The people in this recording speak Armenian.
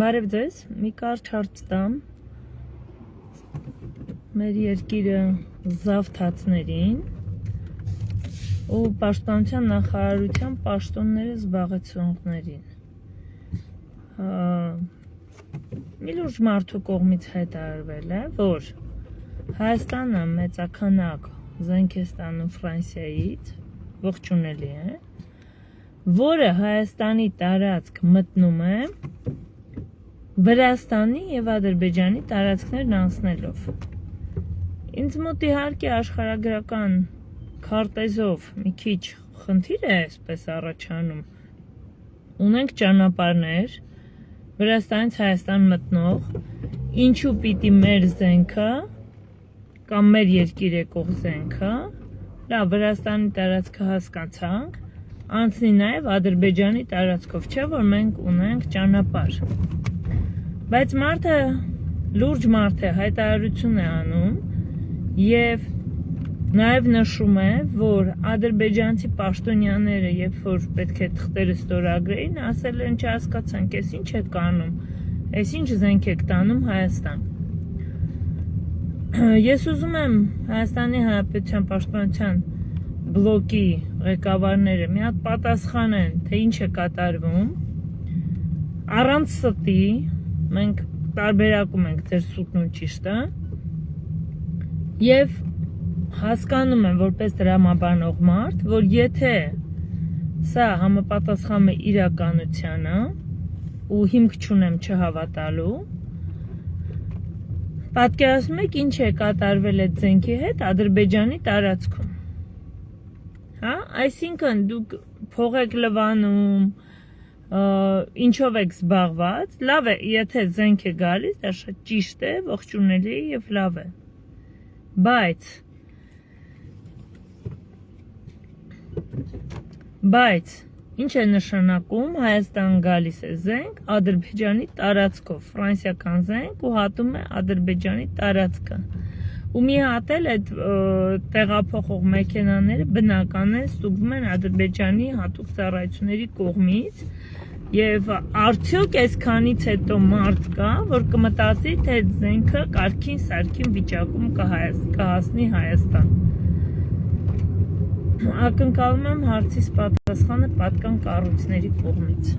Բարև ձեզ, մի կարճ հարց տամ մեր երկիրը զավթածներին ու պաշտպանության նախարարության պաշտոնները զբաղեցնողներին։ Մի լուրջ մարդու կողմից հայտարարվել է, որ Հայաստանը մեծաքանակ զենք է ստանում Ֆրանսիայից, ողջունելի է, որը Հայաստանի տարածք մտնում է Վրաստանի և Ադրբեջանի տարածքներն անցնելով։ Ինձ մոտ իհարկե աշխարհագրական քարտեզով մի քիչ խնդիր է այսպես առաջանում։ Ունենք ճանապարհներ Վրաստանից Հայաստան մտնող, ինչու պիտի մեր զենքը կամ մեր երկիր եկող զենքը, լավ Վրաստանի տարածքը հասկացանք, անցնի նաև Ադրբեջանի տարածքով, չէ՞ որ մենք ունենք ճանապարհ։ Բայց մարդը լուրջ մարդ է, հայտարարություն է անում եւ նաև նշում է, որ ադրբեջանցի պաշտոնյաները, երբ որ պետք է թղթերը ստորագրեին, ասել են չհասկացանք, էս ինչ եք անում, էս ինչ զենք եք տանում Հայաստան։ Ես ուզում եմ Հայաստանի Հանրապետության պաշտպանության բլոկի ղեկավարները մի հատ պատասխանեն, թե ինչ է կատարվում, առանց ստի, մենք տարբերակում ենք ձեր սուտն ու ճիշտը, եւ հասկանում եմ որպես դրամաբանող մարդ, որ եթե սա համապատասխանում է իրականությանը ու հիմք չունեմ չհավատալու, պատկերացնում եք ինչ է կատարվել այդ զենքի հետ Ադրբեջանի տարածքում։ Հա, այսինքն դուք փող եք լվանում, ինչով եք զբաղված, լավ է, եթե զենք է գալիս, դա շատ ճիշտ է, ողջունելի է եւ լավ է։ Բայց ինչ է նշանակում Հայաստան գալիս է զենք Ադրբեջանի տարածքով, ֆրանսիական զենք ու հատում է Ադրբեջանի տարածքը։ Ու մի հատ էլ այդ տեղափոխող մեքենաները բնական է ստուգվում են Ադրբեջանի հատուկ ծառայությունների կողմից եւ արդյոք այսքանից հետո մարդ կա, որ կմտածի, թե այդ զենքը կարգին սարքին վիճակում կհասնի Հայաստան։ Ակնկալում եմ հարցիս պատասխանը պատկան կառույցների կողմից։